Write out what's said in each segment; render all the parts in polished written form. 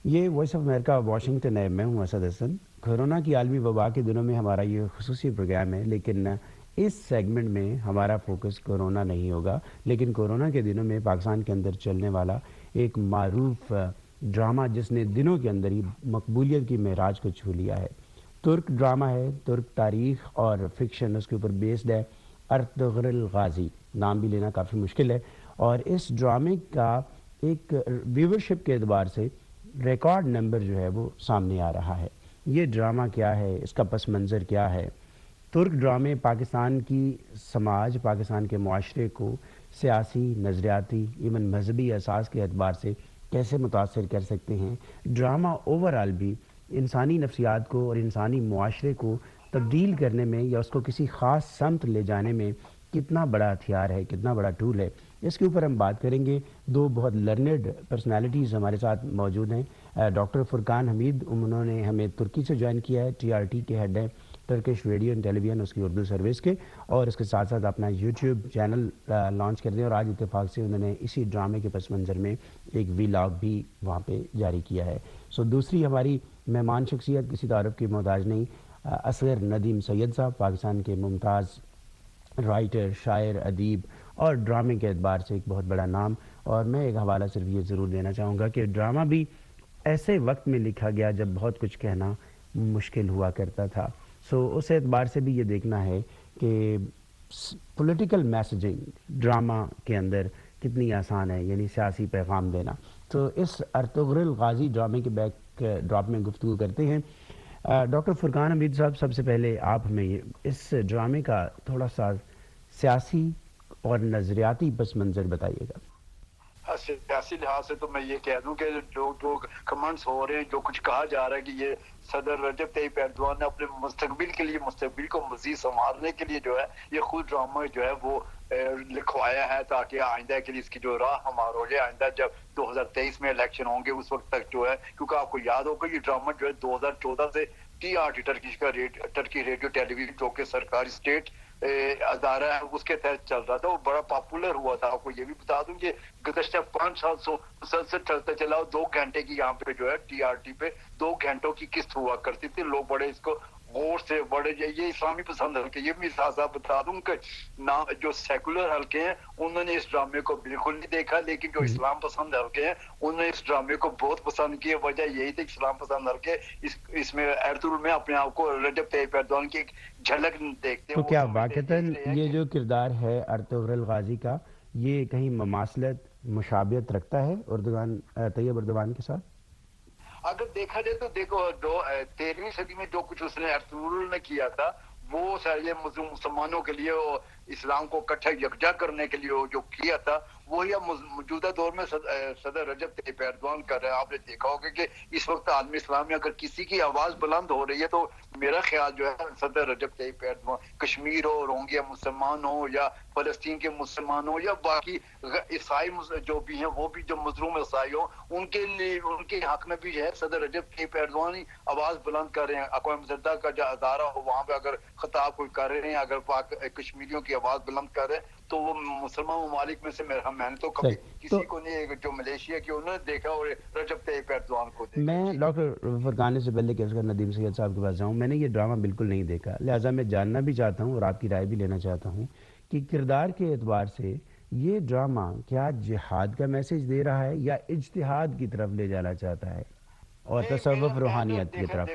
یہ voice of America Washington ہے، میں ہوں اسد حسن۔ کورونا کی عالمی وبا کے دنوں میں ہمارا یہ خصوصی پروگرام ہے، لیکن اس سیگمنٹ میں ہمارا فوکس کورونا نہیں ہوگا، لیکن کورونا کے دنوں میں پاکستان کے اندر چلنے والا ایک معروف ڈرامہ جس نے دنوں کے اندر ہی مقبولیت کی معراج کو چھو لیا ہے، ترک ڈرامہ ہے، ترک تاریخ اور فکشن اس کے اوپر بیسڈ ہے، ارطغرل غازی، نام بھی لینا کافی مشکل ہے، اور اس ڈرامے کا ایک ویورشپ کے اعتبار سے ریکارڈ نمبر جو ہے وہ سامنے آ رہا ہے۔ یہ ڈرامہ کیا ہے، اس کا پس منظر کیا ہے؟ ترک ڈرامے پاکستان کی سماج، پاکستان کے معاشرے کو سیاسی، نظریاتی، ایون مذہبی اساس کے اعتبار سے کیسے متاثر کر سکتے ہیں؟ ڈرامہ اوورآل بھی انسانی نفسیات کو اور انسانی معاشرے کو تبدیل کرنے میں یا اس کو کسی خاص سمت لے جانے میں کتنا بڑا ہتھیار ہے، کتنا بڑا ٹول ہے، اس کے اوپر ہم بات کریں گے۔ دو بہت لرنڈ پرسنالٹیز ہمارے ساتھ موجود ہیں۔ ڈاکٹر فرقان حمید، انہوں نے ہمیں ترکی سے جوائن کیا ہے، ٹی آر ٹی کے ہیڈ ہیں، Turkish radio and television اس کی اردو سروس کے، اور اس کے ساتھ ساتھ اپنا یوٹیوب چینل لانچ کر دیا، اور آج اتفاق سے انہوں نے اسی ڈرامے کے پس منظر میں ایک ویلاگ بھی وہاں پہ جاری کیا ہے۔ دوسری ہماری مہمان شخصیت کسی تعارف کی محتاج نہیں، اصغر ندیم سید صاحب، پاکستان کے ممتاز رائٹر، شاعر، ادیب اور ڈرامے کے اعتبار سے ایک بہت بڑا نام۔ اور میں ایک حوالہ صرف یہ ضرور دینا چاہوں گا کہ ڈرامہ بھی ایسے وقت میں لکھا گیا جب بہت کچھ کہنا مشکل ہوا کرتا تھا، اس اعتبار سے بھی یہ دیکھنا ہے کہ پولیٹیکل میسیجنگ ڈرامہ کے اندر کتنی آسان ہے، یعنی سیاسی پیغام دینا۔ تو اس ارطغرل غازی ڈرامے کے بیک ڈراپ میں گفتگو کرتے ہیں۔ ڈاکٹر فرقان حمید صاحب، سب سے پہلے آپ ہمیں اس ڈرامے کا تھوڑا سا سیاسی اور نظریاتی پس منظر بتائیے گا۔ سیاسی لحاظ سے تو میں یہ کہہ دوں کہ جو کمنٹس ہو رہے ہیں، جو کچھ کہا جا رہا ہے کہ یہ صدر رجب طیب ایردوان نے اپنے مستقبل کو مزید سنوارنے کے لیے جو ہے یہ خود ڈرامہ جو ہے وہ لکھوایا ہے، تاکہ آئندہ کے لیے اس کی جو راہ ہمار ہو جائے۔ آئندہ جب 2023 میں الیکشن ہوں گے اس وقت تک جو ہے، کیونکہ آپ کو یاد ہوگا یہ ڈرامہ جو ہے 2014 سے T R T Turkey radio television جو کہ سرکاری اسٹیٹ ادارہ ہے اس کے تحت چل رہا تھا، وہ بڑا پاپولر ہوا تھا۔ آپ کو یہ بھی بتا دوں کہ گزشتہ 5 سال سے مسلسل چلتا چلا، 2 گھنٹے کی یہاں پہ جو ہے ٹی آر ٹی پہ 2 گھنٹوں کی قسط ہوا کرتی تھی۔ لوگ بڑے اس کو غور سے بڑے یہ اسلامی پسند حلقے، یہ بھی ساتھ ساتھ بتا دوں کہ نہ جو سیکولر حلقے ہیں انہوں نے اس ڈرامے کو بالکل نہیں دیکھا، لیکن جو اسلام پسند حلقے ہیں انہوں نے اس ڈرامے کو بہت پسند کیا۔ وجہ یہی تھی کہ اسلام پسند حلقے اس میں ایردل میں اپنے آپ کو رجب طیب ایردوان کی ایک جھلک دیکھتے ہیں۔ تو کیا واقعتاً یہ جو کردار ہے ارطغرل غازی کا، یہ کہیں مماثلت، مشابہت رکھتا ہے طیب اردوان کے ساتھ؟ اگر دیکھا جائے تو دیکھو، 13ویں صدی میں جو کچھ اس نے ارطغرل نے کیا تھا وہ سارے مسلمانوں کے لیے، اسلام کو اکٹھا یکجا کرنے کے لیے جو کیا تھا وہی اب موجودہ دور میں صدر رجب طیب ایردوان کر رہے ہیں۔ آپ نے دیکھا ہوگا کہ اس وقت عالم اسلام میں اگر کسی کی آواز بلند ہو رہی ہے تو میرا خیال جو ہے صدر رجب طیب ایردوان، کشمیر ہو، روہنگیا مسلمان ہو، یا فلسطین کے مسلمان ہو، یا باقی عیسائی جو بھی ہیں وہ بھی جو مظلوم عیسائی ہو، ان کے لیے ان کے حق میں بھی جو ہے صدر رجب طیب ایردوان ہی آواز بلند کر رہے ہیں۔ اقوام متحدہ کا جو ادارہ ہو وہاں پہ اگر خطاب کوئی کر رہے ہیں، اگر کشمیریوں کی آواز بلند کر رہے ہیں تو وہ مسلمان ممالک میں سے میں نے تو کبھی کسی کو نہیں، جو ملیشیا کی انہوں نے دیکھا اور رجب طیب ایردوان کو دیکھا۔ میں ڈاکٹر فرقان سے پہلے کہ ندیم سید صاحب کے پاس جاؤں، میں نے یہ ڈرامہ بالکل نہیں دیکھا، لہٰذا میں جاننا بھی چاہتا ہوں اور آپ کی رائے بھی لینا چاہتا ہوں کہ کردار کے اعتبار سے یہ ڈرامہ کیا جہاد کا میسیج دے رہا ہے یا اجتہاد کی طرف لے جانا چاہتا ہے اور تصوف روحانیت کی طرف؟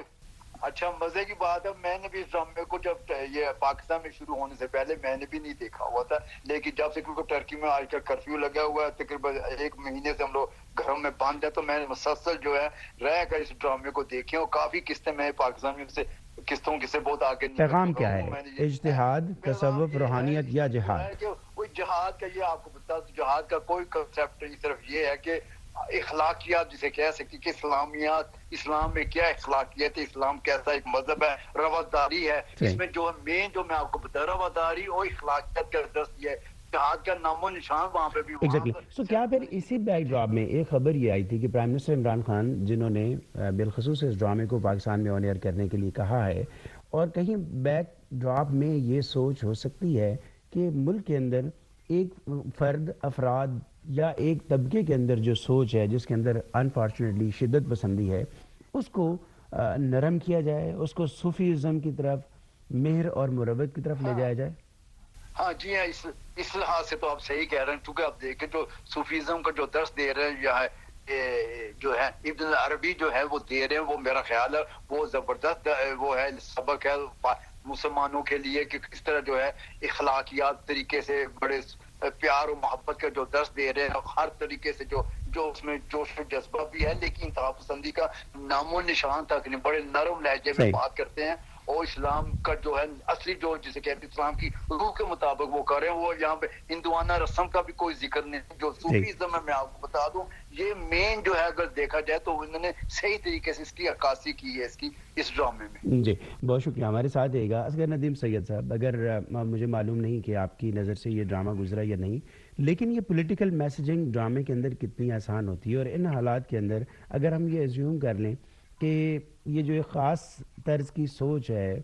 اچھا، مزے کی بات ہے، میں نے بھی اس ڈرامے کو جب یہ پاکستان میں شروع ہونے سے پہلے میں نے بھی نہیں دیکھا ہوا تھا، لیکن جب سے کیونکہ ٹرکی میں آج کل کرفیو لگا ہوا ہے، تقریباً 1 مہینے سے ہم لوگ گھروں میں بند ہے، تو میں نے مسلسل جو ہے رہ کر اس ڈرامے کو دیکھے، اور کافی قسطیں میں پاکستان میں سے قسطوں سے بہت آگے نکل پیغام چکا کیا ہوں۔ ہے؟ میں نے اجتہاد، تصوف، روحانیت یا جہاد؟ کوئی جہاد کا، یہ آپ کو بتا دوں، جہاد کا کوئی کنسیپٹ نہیں، صرف یہ ہے کہ اخلاقیات جسے کہہ سکتی کہ اسلامیات، اسلام میں کیا اخلاقیات ہے، اسلام کیسا ایک مذہب ہے، رواداری ہے اس میں، جو مین جو میں آپ کو بتا، رواداری اور اخلاقیات کا درس یہ ہے۔ جہاد کا نام و نشان وہاں پہ بھی کیا پھر اسی بیک ڈراپ میں ایک خبر یہ آئی تھی کہ پرائم منسٹر عمران خان، جنہوں نے بالخصوص اس ڈرامے کو پاکستان میں آن ایئر کرنے کے لیے کہا ہے، اور کہیں بیک ڈراپ میں یہ سوچ ہو سکتی ہے کہ ملک کے اندر ایک افراد یا ایک طبقے کے اندر جو سوچ ہے جس کے اندر انفارچونیٹلی شدت پسندی ہے اس کو نرم کیا جائے، اس کو صوفیزم کی طرف، مہر اور مروت کی طرف لے ہاں جایا جائے؟ ہاں جی ہاں، اس لحاظ سے تو آپ صحیح کہہ رہے ہیں، کیونکہ آپ دیکھیں جو صوفیزم کا جو درس دے رہے ہیں جو ہے ابن عربی جو ہے وہ دے رہے ہیں، وہ میرا خیال ہے وہ زبردست وہ ہے سبق ہے مسلمانوں کے لیے کہ کس طرح جو ہے اخلاقیات طریقے سے بڑے پیار و محبت کا جو درس دے رہے ہیں، ہر طریقے سے جو اس میں جوش و جذبہ بھی ہے، لیکن انتہا پسندی کا نام و نشان تک نہیں، بڑے نرم لہجے میں صحیح. بات کرتے ہیں، اور اسلام کا جو ہے اصلی جو جسے کہتے ہیں اسلام کی روح کے مطابق وہ کریں. وہ یہاں پہ ہندوانہ رسم کا بھی کوئی ذکر نہیں. جو صوفیزم ہے میں آپ کو بتا دوں یہ مین جو ہے اگر دیکھا جائے تو انہوں نے صحیح طریقے سے اس کی عکاسی کی ہے اس ڈرامے میں. جی بہت شکریہ. ہمارے ساتھ رہے گا اصغر ندیم سید صاحب. اگر مجھے معلوم نہیں کہ آپ کی نظر سے یہ ڈرامہ گزرا یا نہیں، لیکن یہ پولیٹیکل میسیجنگ ڈرامے کے اندر کتنی آسان ہوتی ہے، اور ان حالات کے اندر اگر ہم یہ ایزیوم کر لیں کہ یہ جو ایک خاص طرز کی سوچ ہے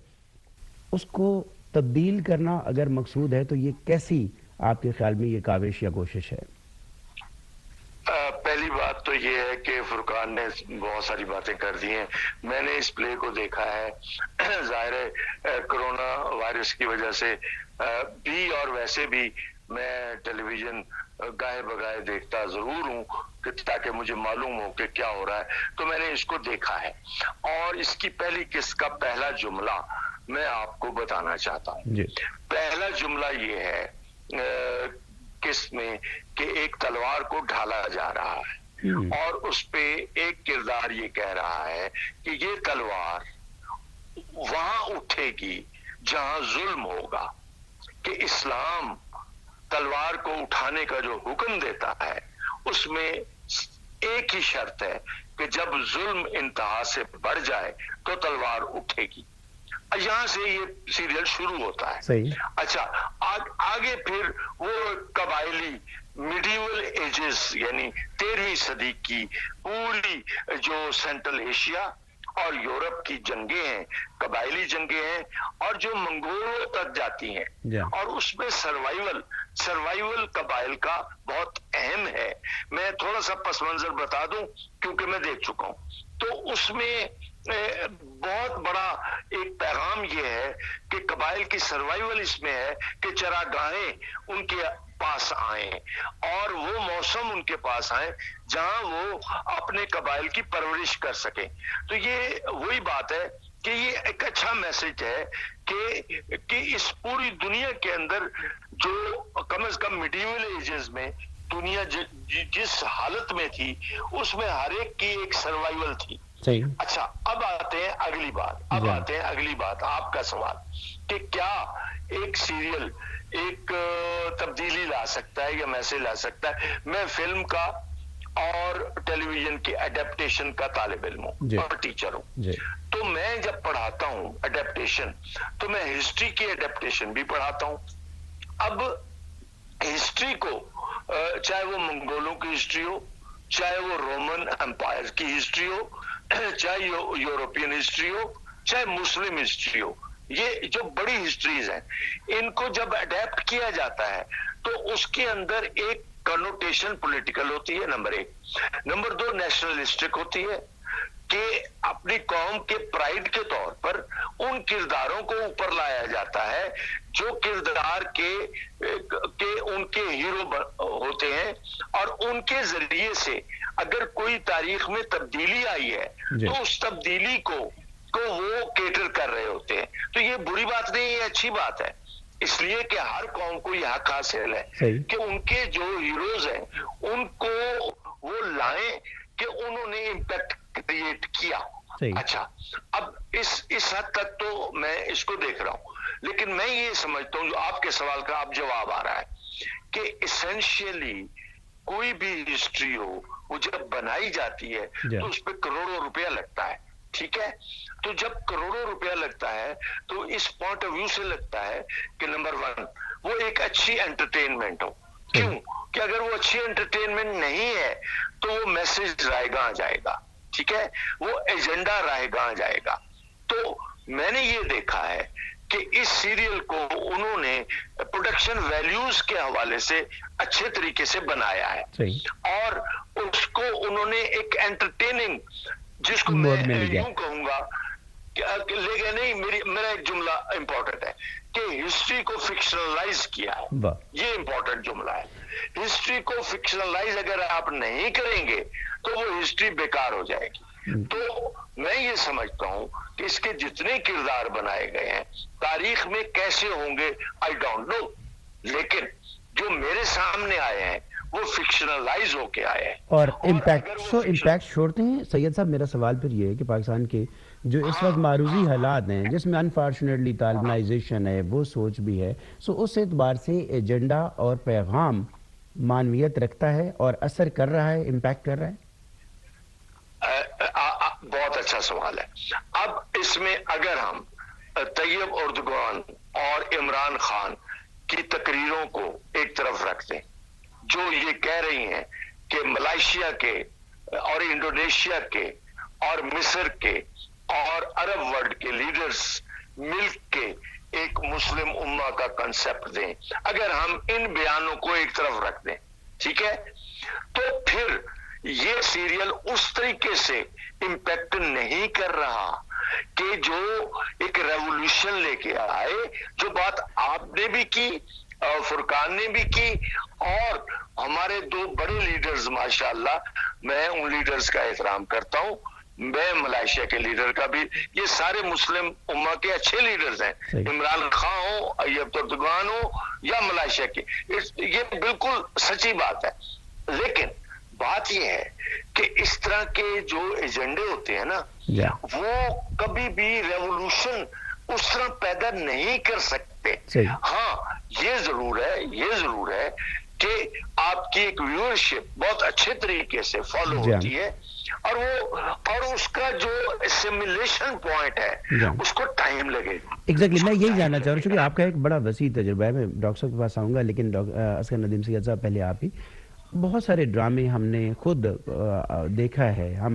اس کو تبدیل کرنا اگر مقصود ہے تو یہ کیسی آپ کے خیال میں یہ کاوش یا کوشش ہے؟ پہلی بات تو یہ ہے کہ فرقان نے بہت ساری باتیں کر دی ہیں. میں نے اس پلے کو دیکھا ہے، ظاہر ہے کرونا وائرس کی وجہ سے بھی اور ویسے بھی میں ٹیلی ویژن گاہے بگاہے دیکھتا ضرور ہوں کہ تاکہ مجھے معلوم ہو کہ کیا ہو رہا ہے. تو میں نے اس کو دیکھا ہے، اور اس کی پہلی قسط کا پہلا جملہ میں آپ کو بتانا چاہتا ہوں. جی. پہلا جملہ یہ ہے قسط میں کہ ایک تلوار کو ڈھالا جا رہا ہے، اور اس پہ ایک کردار یہ کہہ رہا ہے کہ یہ تلوار وہاں اٹھے گی جہاں ظلم ہوگا، کہ اسلام تلوار کو اٹھانے کا جو حکم دیتا ہے اس میں ایک ہی شرط ہے کہ جب ظلم انتہا سے بڑھ جائے تو تلوار اٹھے گی. یہاں سے یہ سیریل شروع ہوتا ہے. صحیح. اچھا آگے پھر وہ قبائلی میڈیول ایجز یعنی 13ویں صدی کی پوری جو سینٹرل ایشیا اور یورپ کی جنگیں ہیں، قبائلی جنگیں ہیں، اور جو منگولوں تک جاتی ہیں، اور اس میں سروائیول قبائل کا بہت اہم ہے. میں تھوڑا سا پس منظر بتا دوں کیونکہ میں دیکھ چکا ہوں. تو اس میں بہت بڑا ایک پیغام یہ ہے کہ قبائل کی سروائیول اس میں ہے کہ چراگاہیں ان کے پاس آئیں اور وہ موسم ان کے پاس آئیں جہاں وہ اپنے قبائل کی پرورش کر سکیں. تو یہ وہی بات ہے کہ یہ ایک اچھا میسج ہے کہ اس پوری دنیا کے اندر جو کم از کم میڈیول ایجز میں دنیا جس حالت میں تھی اس میں ہر ایک کی ایک سروائیول تھی. صحیح. اچھا اب آتے ہیں اگلی بات آپ کا سوال کہ کیا ایک سیریل ایک تبدیلی لا سکتا ہے یا میسج لا سکتا ہے. میں فلم کا اور ٹیلی ویژن کی اڈیپٹیشن کا طالب علم ہوں اور ٹیچر ہوں. تو میں جب پڑھاتا ہوں اڈیپٹیشن تو میں ہسٹری کی اڈیپٹیشن بھی پڑھاتا ہوں. اب ہسٹری کو چاہے وہ منگولوں کی ہسٹری ہو، چاہے وہ رومن امپائر کی ہسٹری ہو، چاہے یورپین ہسٹری ہو، چاہے مسلم ہسٹری ہو، یہ جو بڑی ہسٹریز ہیں ان کو جب اڈیپٹ کیا جاتا ہے تو اس کے اندر ایک کنوٹیشن پولیٹیکل ہوتی ہے، نمبر 1. نمبر 2 نیشنلسٹک ہوتی ہے کہ اپنی قوم کے پرائیڈ کے طور پر ان کرداروں کو اوپر لایا جاتا ہے جو کردار کے ان کے ہیرو ہوتے ہیں، اور ان کے ذریعے سے اگر کوئی تاریخ میں تبدیلی آئی ہے تو اس تبدیلی کو وہ کیٹر کر رہے ہوتے ہیں. تو یہ بری بات نہیں، یہ اچھی بات ہے، اس لیے کہ ہر قوم کو یہ حق حاصل ہے کہ ان کے جو ہیروز ہیں ان کو وہ لائیں کہ انہوں نے امپیکٹ کریٹ کیا. اچھا اب اس حد تک تو میں اس کو دیکھ رہا ہوں، لیکن میں یہ سمجھتا ہوں جو آپ کے سوال کا اب جواب آ رہا ہے کہ اسینشیلی کوئی بھی ہسٹری ہو وہ جب بنائی جاتی ہے تو اس پہ کروڑوں روپیہ لگتا ہے. ٹھیک ہے، تو جب کروڑوں روپیہ لگتا ہے تو اس پوائنٹ آف ویو سے لگتا ہے کہ نمبر 1 وہ ایک اچھی انٹرٹینمنٹ ہو. کیوں کہ اگر وہ اچھی انٹرٹینمنٹ نہیں ہے تو وہ میسج رائے گاں جائے گا. ٹھیک ہے، وہ ایجنڈا رائے گاں جائے گا. تو میں نے یہ دیکھا ہے کہ اس سیریل کو انہوں نے پروڈکشن ویلیوز کے حوالے سے اچھے طریقے سے بنایا ہے اور اس کو انہوں نے ایک انٹرٹیننگ، جس کو میں یوں کہوں گا لیکن نہیں، میرا ایک جملہ امپورٹنٹ ہے کہ ہسٹری کو فکشنلائز کیا ہے، یہ امپورٹنٹ جملہ ہے۔ ہسٹری کو فکشنلائز اگر آپ نہیں کریں گے تو وہ ہسٹری بیکار ہو جائے گی۔ تو میں یہ سمجھتا ہوں کہ اس کے جتنے کردار بنائے گئے ہیں تاریخ میں کیسے ہوں گے آئی ڈونٹ نو، لیکن جو میرے سامنے آئے ہیں وہ فکشنلائز ہو کے آئے ہیں اور امپیکٹ چھوڑتے ہیں۔ سید صاحب میرا سوال پھر یہ ہے کہ پاکستان کے جو اس وقت معروضی حالات ہیں جس میں انفارچونیٹلی طالبانائزیشن ہے، وہ سوچ بھی ہے، سو اس اعتبار سے ایجنڈا اور پیغام معنویت رکھتا ہے اور اثر کر رہا ہے، امپیکٹ کر رہا ہے؟ بہت اچھا سوال ہے۔ اب اس میں اگر ہم طیب اردگان اور عمران خان کی تقریروں کو ایک طرف رکھ دیں، جو یہ کہہ رہی ہیں کہ ملائیشیا کے اور انڈونیشیا کے اور مصر کے اور عرب ورلڈ کے لیڈرز مل کے ایک مسلم امہ کا کنسپٹ دیں، اگر ہم ان بیانوں کو ایک طرف رکھ دیں، ٹھیک ہے، تو پھر یہ سیریل اس طریقے سے امپیکٹ نہیں کر رہا کہ جو ایک ریولوشن لے کے آئے، جو بات آپ نے بھی کی، فرقان نے بھی کی، اور ہمارے دو بڑے لیڈرز ماشاءاللہ، میں ان لیڈرز کا احترام کرتا ہوں، میں ملائیشیا کے لیڈر کا بھی، یہ سارے مسلم امہ کے اچھے لیڈرز ہیں، عمران خان ہو، طیب اردگان ہو یا ملائیشیا کے، یہ بالکل سچی بات ہے۔ لیکن بات یہ ہے کہ اس طرح کے جو ایجنڈے ہوتے ہیں نا، وہ کبھی بھی ریولوشن اس طرح پیدا نہیں کر سکتے۔ ہاں یہ ضرور ہے کہ آپ کی ایک ویورشپ بہت اچھے طریقے سے فالو ہوتی ہے، اور اس کا جو اسیمیلیشن پوائنٹ ہے اس کو ٹائم لگے گا۔ ایگزیکٹلی، میں یہی جاننا چاہ رہا ہوں چونکہ آپ کا ایک بڑا وسیع تجربہ ہے، میں ڈاکٹر صاحب کے پاس آؤں گا، لیکن اصغر ندیم سید صاحب پہلے آپ ہی، بہت سارے ڈرامے ہم نے خود دیکھا ہے، ہم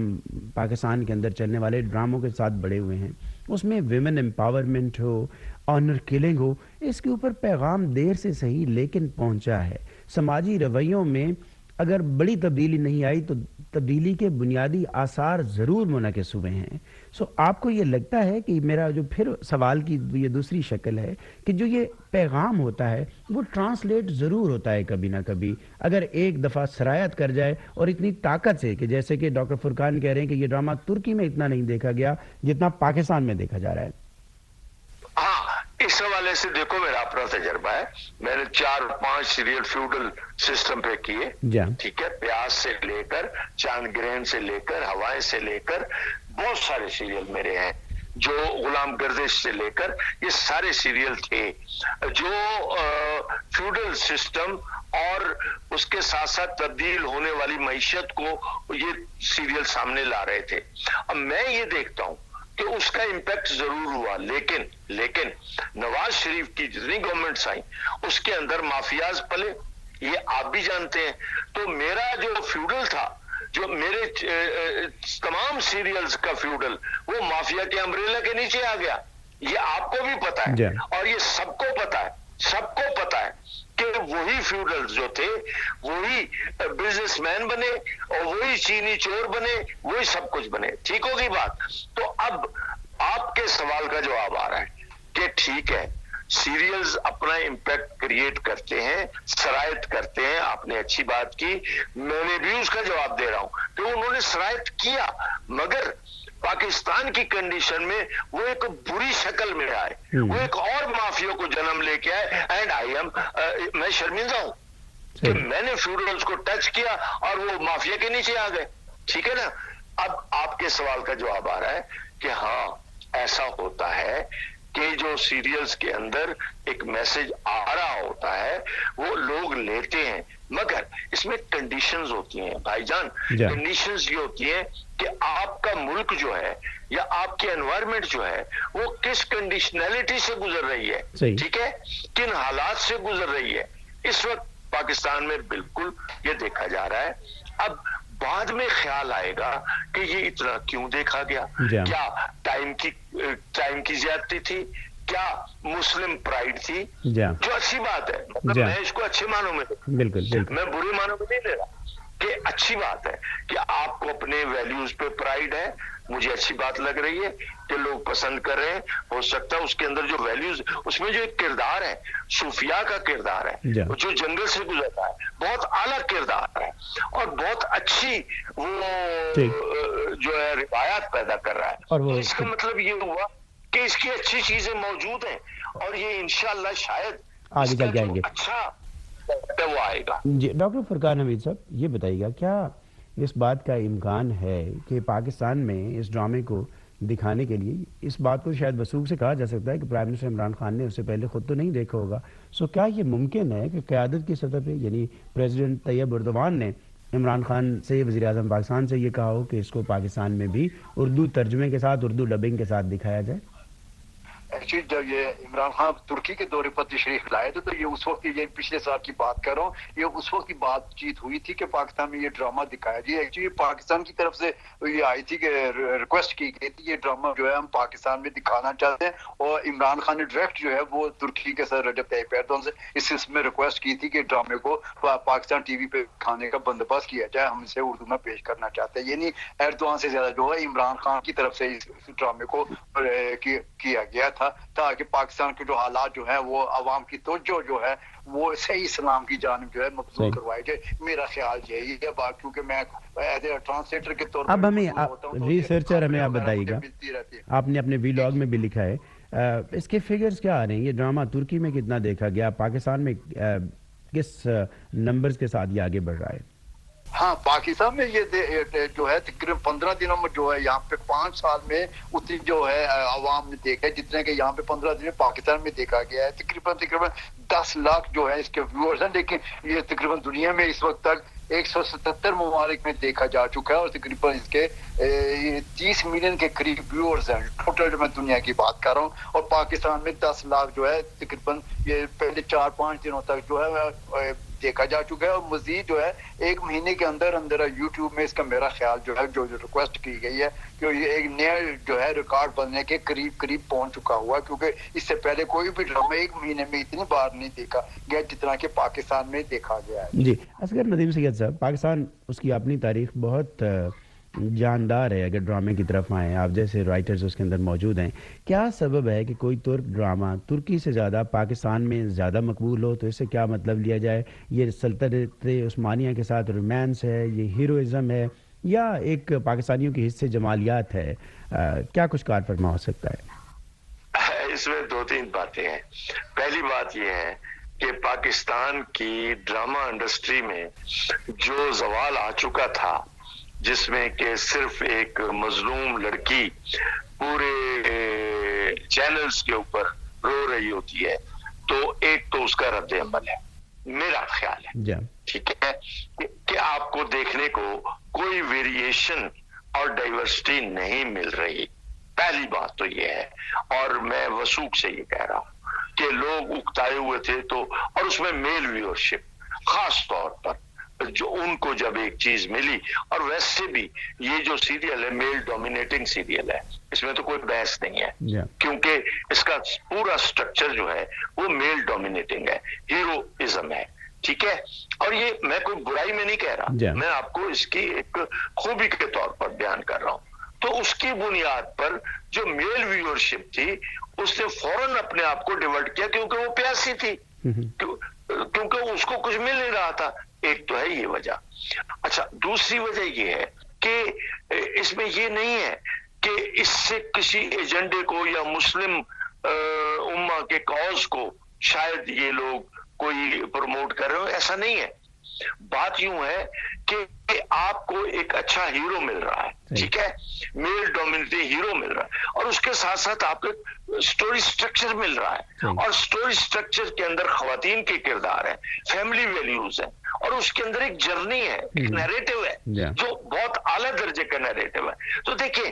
پاکستان کے اندر چلنے والے ڈراموں کے ساتھ بڑے ہوئے ہیں، اس میں ویمن امپاورمنٹ ہو، آنر کلنگ ہو، اس کے اوپر پیغام دیر سے صحیح لیکن پہنچا ہے۔ سماجی رویوں میں اگر بڑی تبدیلی نہیں آئی تو تبدیلی کے بنیادی آثار ضرور منعکس ہوئے ہیں۔ سو آپ کو یہ لگتا ہے کہ میرا جو پھر سوال کی یہ دوسری شکل ہے کہ جو یہ پیغام ہوتا ہے وہ ٹرانسلیٹ ضرور ہوتا ہے کبھی نہ کبھی، اگر ایک دفعہ سرایت کر جائے اور اتنی طاقت سے، کہ جیسے کہ ڈاکٹر فرقان کہہ رہے ہیں کہ یہ ڈرامہ ترکی میں اتنا نہیں دیکھا گیا جتنا پاکستان میں دیکھا جا رہا ہے۔ اس حوالے سے دیکھو میرا اپنا تجربہ ہے، میں نے 4-5 سیریل فیوڈل سسٹم پہ کیے، ٹھیک ہے، پیاس سے لے کر چاند گرہن سے لے کر ہوائیں سے لے کر بہت سارے سیریل میرے ہیں، جو غلام گردش سے لے کر یہ سارے سیریل تھے جو فیوڈل سسٹم اور اس کے ساتھ ساتھ تبدیل ہونے والی معیشت کو یہ سیریل سامنے لا رہے تھے۔ اب میں یہ دیکھتا ہوں کہ اس کا امپیکٹ ضرور ہوا، لیکن نواز شریف کی جتنی گورنمنٹس آئیں اس کے اندر مافیاز پلے، یہ آپ بھی جانتے ہیں۔ تو میرا جو فیوڈل تھا، جو میرے تمام سیریلز کا فیوڈل، وہ مافیا کے امبریلا کے نیچے آ گیا، یہ آپ کو بھی پتا ہے اور یہ سب کو پتا ہے کہ وہی فیوڈلز جو تھے وہی بزنس مین بنے اور وہی چینی چور بنے، وہی سب کچھ بنے، ٹھیک ہوگی بات۔ تو اب آپ کے سوال کا جواب آ رہا ہے کہ ٹھیک ہے، سیریلز اپنا امپیکٹ کریٹ کرتے ہیں، سرایت کرتے ہیں، آپ نے اچھی بات کی، میں نے بھی اس کا جواب دے رہا ہوں کہ انہوں نے سرایت کیا، مگر پاکستان کی کنڈیشن میں وہ ایک بری شکل میں آئے، وہ ایک اور مافیا کو جنم لے کے آئے، اینڈ میں شرمندہ ہوں کہ میں نے فیوڈلز کو ٹچ کیا اور وہ مافیا کے نیچے آ گئے، ٹھیک ہے نا۔ اب آپ کے سوال کا جواب آ رہا ہے کہ ہاں ایسا ہوتا ہے کہ جو سیریلز کے اندر ایک میسج آ رہا ہوتا ہے وہ لوگ لیتے ہیں، مگر اس میں کنڈیشنز ہوتی ہیں بھائی جان، کنڈیشنز یہ ہوتی ہیں کہ آپ کا ملک جو ہے یا آپ کی انوائرمنٹ جو ہے وہ کس کنڈیشنلٹی سے گزر رہی ہے، ٹھیک ہے، کن حالات سے گزر رہی ہے۔ اس وقت پاکستان میں بالکل یہ دیکھا جا رہا ہے۔ اب بعد میں خیال آئے گا کہ یہ اتنا کیوں دیکھا گیا، کیا ٹائم کی زیادتی تھی، کیا مسلم پرائیڈ تھی، جا جو اچھی بات ہے، مطلب جا میں اس کو اچھے معنوں میں بالکل بالکل میں برے معنوں میں نہیں لے رہا، کہ اچھی بات ہے کہ آپ کو اپنے ویلیوز پہ پرائیڈ ہے، مجھے اچھی بات لگ رہی ہے کہ لوگ پسند کر رہے ہیں. ہو سکتا ہے اس کے اندر جو ویلیوز، اس میں جو ایک کردار ہے، صوفیاء کا کردار ہے، جا جو جنگل سے گزرتا ہے، بہت اعلیٰ کردار ہے اور بہت اچھی وہ ٹھیک جو ہے روایات پیدا کر رہا ہے. اور وہ تو اس کا مطلب یہ ہوا کہ اس کی اچھی چیزیں موجود ہیں اور یہ انشاءاللہ شاید آگے اس کا چل کے آئیں جو گے. اچھا ہے وہ آئے گا. جی ڈاکٹر فرقان حمید صاحب یہ بتائیے گا، کیا اس بات کا امکان ہے کہ پاکستان میں اس ڈرامے کو دکھانے کے لیے، اس بات کو شاید وثوق سے کہا جا سکتا ہے کہ پرائم منسٹر عمران خان نے اس سے پہلے خود تو نہیں دیکھا ہوگا، سو کیا یہ ممکن ہے کہ قیادت کی سطح پہ، یعنی پریزیڈنٹ طیب اردوان نے عمران خان سے، وزیر اعظم پاکستان سے یہ کہا ہو کہ اس کو پاکستان میں بھی اردو ترجمے کے ساتھ، اردو ڈبنگ کے ساتھ دکھایا جائے؟ ایکچولی جب یہ عمران خان ترکی کے دورے پر تشریف لائے تھے تو یہ اس وقت، یہ پچھلے سال کی بات کر رہا ہوں، یہ اس وقت کی بات چیت ہوئی تھی کہ پاکستان میں یہ ڈرامہ دکھایا جائے. ایکچولی پاکستان کی طرف سے یہ آئی تھی کہ ریکویسٹ کی گئی تھی، یہ ڈرامہ جو ہے ہم پاکستان میں دکھانا چاہتے ہیں، اور عمران خان نے ڈائریکٹ جو ہے وہ ترکی کے صدر رجب طیب ایردوان سے اس میں ریکویسٹ کی تھی کہ ڈرامے کو پاکستان ٹی وی پہ دکھانے کا بندوبست کیا جائے، ہم اسے اردو میں پیش کرنا چاہتے ہیں. یعنی ایردوان سے زیادہ جو ہے عمران خان کی طرف سے اس ڈرامے کو کیا گیا تھا تاکہ پاکستان کے جو حالات جو ہیں وہ عوام کی توجہ جو ہے وہ صحیح اسلام کی جانب جو ہے مبذول کروائی جائے. میرا خیال یہی ہے، کیونکہ میں ٹرانسلیٹر کے طور پر اب ہمیں ریسرچر، ہمیں آپ بتائیے گا، آپ نے اپنے ویلاگ میں بھی لکھا ہے، اس کے فگرز کیا آ رہے ہیں؟ یہ ڈرامہ ترکی میں کتنا دیکھا گیا، پاکستان میں کس نمبرز کے ساتھ یہ آگے بڑھ رہا ہے؟ ہاں پاکستان میں یہ جو ہے تقریباً 15 دنوں میں جو ہے یہاں پہ 5 سال میں اتنی جو ہے عوام نے دیکھا ہے جتنے کہ یہاں پہ 15 دن پاکستان میں دیکھا گیا ہے. تقریباً 10 لاکھ جو ہے اس کے ویورز ہیں، لیکن یہ تقریباً دنیا میں اس وقت تک 177 ممالک میں دیکھا جا چکا ہے اور تقریباً اس کے 30 ملین کے قریب ویورز ہیں ٹوٹل، جو میں دنیا کی بات کر رہا ہوں. اور پاکستان میں 10 لاکھ جو ہے تقریباً یہ پہلے 4-5 دنوں تک جو ہے دیکھا جا چکا ہے، اور مزید جو ہے 1 مہینے کے اندر یوٹیوب میں اس کا میرا خیال جو ہے جو ریکویسٹ کی گئی ہے کہ یہ ایک نیا جو ہے ریکارڈ بننے کے قریب پہنچ چکا ہوا، کیونکہ اس سے پہلے کوئی بھی ڈرامہ 1 مہینے میں اتنی بار نہیں دیکھا گیا جتنا کہ پاکستان میں دیکھا گیا ہے. جی اصغر ندیم سید صاحب، پاکستان اس کی اپنی تاریخ بہت جاندار ہے. اگر ڈرامے کی طرف آئیں، آپ جیسے رائٹرز اس کے اندر موجود ہیں، کیا سبب ہے کہ کوئی ترک ڈرامہ ترکی سے زیادہ پاکستان میں زیادہ مقبول ہو؟ تو اس سے کیا مطلب لیا جائے؟ یہ سلطنت عثمانیہ کے ساتھ رومانس ہے، یہ ہیروئزم ہے، یا ایک پاکستانیوں کی حصے جمالیات ہے؟ کیا کچھ کار فرما ہو سکتا ہے؟ اس میں 2-3 باتیں ہیں. پہلی بات یہ ہے کہ پاکستان کی ڈرامہ انڈسٹری میں جو زوال آ چکا تھا، جس میں کہ صرف ایک مظلوم لڑکی پورے چینلز کے اوپر رو رہی ہوتی ہے، تو ایک تو اس کا رد عمل ہے، میرا خیال ہے، ٹھیک ہے، کہ آپ کو دیکھنے کو کوئی ویریشن اور ڈائیورسٹی نہیں مل رہی. پہلی بات تو یہ ہے، اور میں وثوق سے یہ کہہ رہا ہوں کہ لوگ اکتائے ہوئے تھے، تو اور اس میں میل ویورشپ خاص طور پر جو ان کو جب ایک چیز ملی، اور ویسے بھی یہ جو سیریل ہے میل ڈومینیٹنگ سیریل ہے، اس میں تو کوئی بحث نہیں ہے، کیونکہ اس کا پورا سٹرکچر جو ہے وہ میل ڈومینیٹنگ ہے، ہیروئزم ہے، ٹھیک ہے. اور یہ میں کوئی برائی میں نہیں کہہ رہا، میں آپ کو اس کی ایک خوبی کے طور پر بیان کر رہا ہوں. تو اس کی بنیاد پر جو میل ویورشپ تھی، اس نے فوراً اپنے آپ کو ڈیورٹ کیا، کیونکہ وہ پیاسی تھی، کیونکہ اس کو کچھ مل نہیں رہا تھا. ایک تو ہے یہ وجہ. اچھا، دوسری وجہ یہ ہے کہ اس میں یہ نہیں ہے کہ اس سے کسی ایجنڈے کو یا مسلم امہ کے کاز کو شاید یہ لوگ کوئی پروموٹ کر رہے ہو، ایسا نہیں ہے. بات یوں ہے کہ آپ کو ایک اچھا ہیرو مل رہا ہے، ٹھیک ہے، میل ڈومینیٹنگ ہیرو مل رہا ہے، اور اس کے ساتھ ساتھ آپ کو سٹوری سٹرکچر مل رہا ہے، اور سٹوری سٹرکچر کے اندر خواتین کے کردار ہیں، فیملی ویلیوز ہیں، اور اس کے اندر ایک جرنی ہے، ایک نیریٹو ہے جو بہت اعلیٰ درجے کا نیریٹو ہے. تو دیکھیں،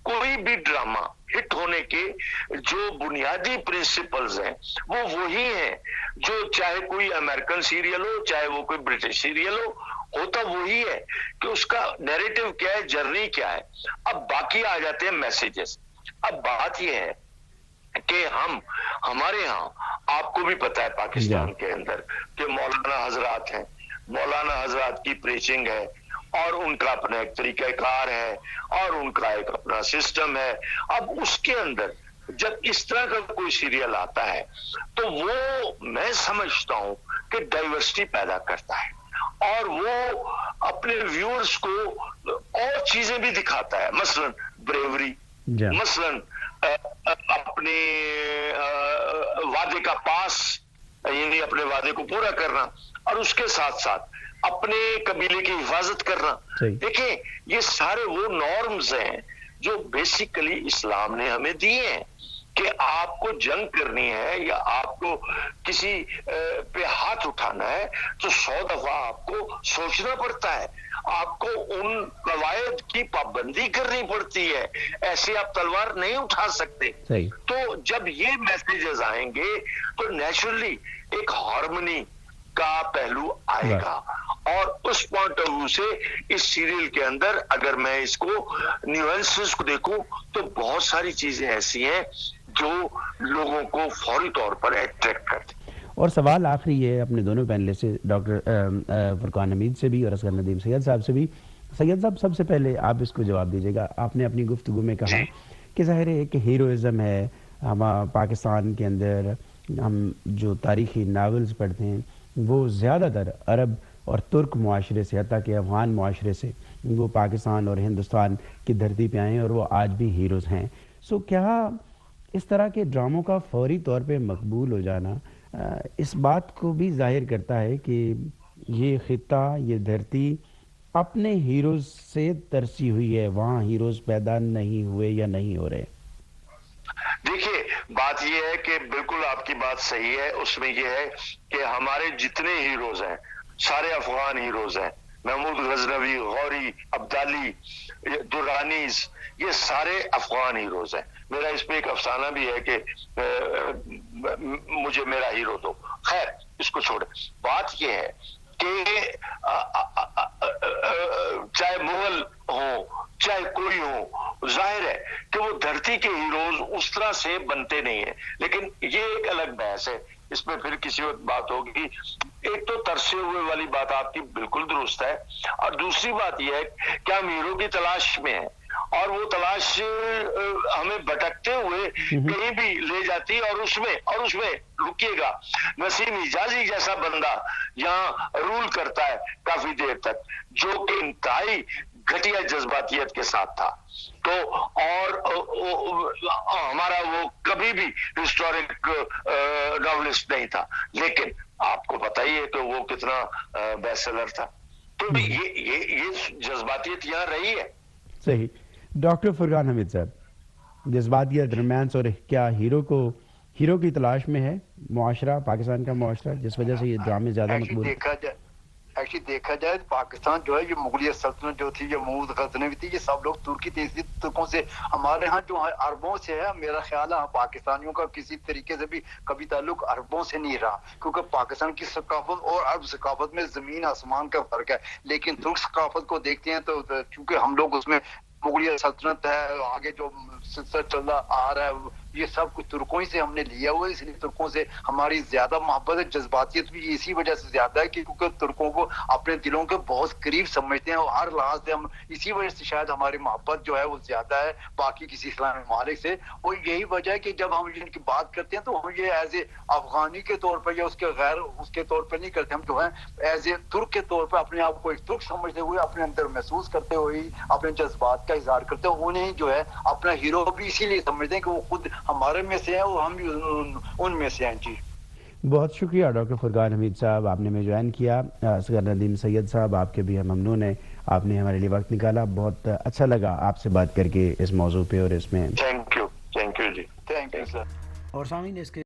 کوئی بھی ڈرامہ ہٹ ہونے کے جو بنیادی پرنسپلز ہیں وہ وہی ہیں جو چاہے کوئی امریکن سیریل ہو، چاہے وہ کوئی برٹش سیریل ہو، ہوتا وہی ہے کہ اس کا نیریٹو کیا ہے، جرنی کیا ہے. اب باقی آ جاتے ہیں میسیجز. اب بات یہ ہے کہ ہمارے ہاں آپ کو بھی پتا ہے پاکستان کے اندر کہ مولانا حضرات ہیں، مولانا حضرات کی پریچنگ ہے اور ان کا اپنا ایک طریقہ کار ہے اور ان کا ایک اپنا سسٹم ہے. اب اس کے اندر جب اس طرح کا کوئی سیریل آتا ہے تو وہ میں سمجھتا ہوں کہ ڈائیورسٹی پیدا کرتا ہے اور وہ اپنے ویورز کو اور چیزیں بھی دکھاتا ہے، مثلا بریوری، مثلا اپنے وعدے کا پاس، یعنی اپنے وعدے کو پورا کرنا، اور اس کے ساتھ ساتھ اپنے قبیلے کی حفاظت کرنا. دیکھیں یہ سارے وہ نارمز ہیں جو بیسیکلی اسلام نے ہمیں دیے ہیں کہ آپ کو جنگ کرنی ہے یا آپ کو کسی پہ ہاتھ اٹھانا ہے تو 100 دفعہ آپ کو سوچنا پڑتا ہے، آپ کو ان قواعد کی پابندی کرنی پڑتی ہے، ایسے آپ تلوار نہیں اٹھا سکتے. تو جب یہ میسیجز آئیں گے تو نیچرلی ایک ہارمنی کا پہلو آئے گا، اور اس پوائنٹ آف ویو سے اس سیریل کے اندر اگر میں اس کو نیوانسز کو دیکھوں تو بہت ساری چیزیں ایسی ہیں جو لوگوں کو فوری طور پر اٹریکٹ کرتی. اور سوال آخری یہ ہے اپنے دونوں پینلسٹ سے، ڈاکٹر فرقان حمید سے بھی اور اصغر ندیم سید صاحب سے بھی. سید صاحب سب سے پہلے آپ اس کو جواب دیجیے گا. آپ نے اپنی گفتگو میں کہا کہ ظاہر ہے ایک ہیروئزم ہے ہم پاکستان کے اندر، ہم جو تاریخی ناولز پڑھتے ہیں وہ زیادہ تر عرب اور ترک معاشرے سے، حتیٰ کہ افغان معاشرے سے، وہ پاکستان اور ہندوستان کی دھرتی پہ آئے ہیں اور وہ آج بھی ہیروز ہیں. سو کیا اس طرح کے ڈراموں کا فوری طور پہ مقبول ہو جانا اس بات کو بھی ظاہر کرتا ہے کہ یہ خطہ، یہ دھرتی اپنے ہیروز سے ترسی ہوئی ہے، وہاں ہیروز پیدا نہیں ہوئے یا نہیں ہو رہے؟ دیکھیے بات یہ ہے کہ بالکل آپ کی بات صحیح ہے. اس میں یہ ہے کہ ہمارے جتنے ہیروز ہیں سارے افغان ہیروز ہیں، محمود غزنوی، غوری، عبدالی، درانیز، یہ سارے افغان ہیروز ہیں. میرا اس پہ ایک افسانہ بھی ہے کہ مجھے میرا ہیرو دو. خیر اس کو چھوڑے، بات یہ ہے کہ چاہے مغل ہوں چاہے کوئی ہو، ظاہر ہے کہ وہ دھرتی کے ہیروز اس طرح سے بنتے نہیں ہیں. لیکن یہ ایک الگ بحث ہے، اس میں پھر کسی وقت بات ہوگی. ایک تو ترسے ہوئے والی بات آپ کی بالکل درست ہے، اور دوسری بات یہ ہے کہ ہم ہیرو کی تلاش میں ہیں اور وہ تلاش ہمیں بھٹکتے ہوئے کہیں بھی لے جاتی ہے، اور اس میں رکیے گا نسیم حجازی جیسا بندہ یہاں رول کرتا ہے کافی دیر تک، جو کہ انتہائی گھٹیا جذباتیت کے ساتھ تھا. تو اور ہمارا وہ کبھی بھی ہسٹورک ناولسٹ نہیں تھا، لیکن آپ کو پتہ ہی ہے کہ وہ کتنا بیسٹ سیلر تھا. تو یہ جذباتیت یہاں رہی ہے. صحیح. ڈاکٹر فرقان حمید صاحب، جذباتیت، رومانس، اور کیا ہیرو کی تلاش میں ہے معاشرہ، پاکستان کا معاشرہ، جس وجہ سے یہ ڈرامے زیادہ مقبول ہیں؟ دیکھا جائے پاکستان جو ہے، یہ مغلیہ سلطنت جو تھی، یہ محمود غزنوی تھی، یہ سب لوگ ترکی ترکوں سے، ہمارے ہاں جو عربوں سے ہے، میرا خیال ہے پاکستانیوں کا کسی طریقے سے بھی کبھی تعلق عربوں سے نہیں رہا، کیونکہ پاکستان کی ثقافت اور عرب ثقافت میں زمین آسمان کا فرق ہے. لیکن ترک ثقافت کو دیکھتے ہیں تو چونکہ ہم لوگ اس میں مغلیہ سلطنت ہے، آگے جو سلسلہ چل رہا آ رہا ہے، یہ سب کچھ ترکوں ہی سے ہم نے لیا ہوا ہے، اس لیے ترکوں سے ہماری زیادہ محبت ہے. جذباتیت بھی اسی وجہ سے زیادہ ہے کہ کیونکہ ترکوں کو اپنے دلوں کے بہت قریب سمجھتے ہیں، اور ہر لحاظ سے ہم اسی وجہ سے شاید ہماری محبت جو ہے وہ زیادہ ہے باقی کسی اسلامی ممالک سے. اور یہی وجہ ہے کہ جب ہم ان کی بات کرتے ہیں تو ہم یہ ایز اے افغانی کے طور پر یا اس کے غیر اس کے طور پر نہیں کرتے، ہم جو ہے ایز اے ترک کے طور پر اپنے آپ کو ایک ترک سمجھتے ہوئے، اپنے اندر محسوس کرتے ہوئے، اپنے جذبات کا اظہار کرتے ہوئے انہیں جو ہے اپنا ہیرو بھی اسی لیے سمجھتے ہیں کہ وہ خود ہمارے میں سے ہیں اور ہم بھی ان میں سے ہیں. جی بہت شکریہ ڈاکٹر فرقان حمید صاحب، آپ نے میں جوائن کیا. اصغر ندیم سید صاحب، آپ کے بھی ہم ممنون ہیں، آپ نے ہمارے لیے وقت نکالا. بہت اچھا لگا آپ سے بات کر کے اس موضوع پہ اور اس میں. تھینک یو جی. Thank you sir. اور سامعین اس کے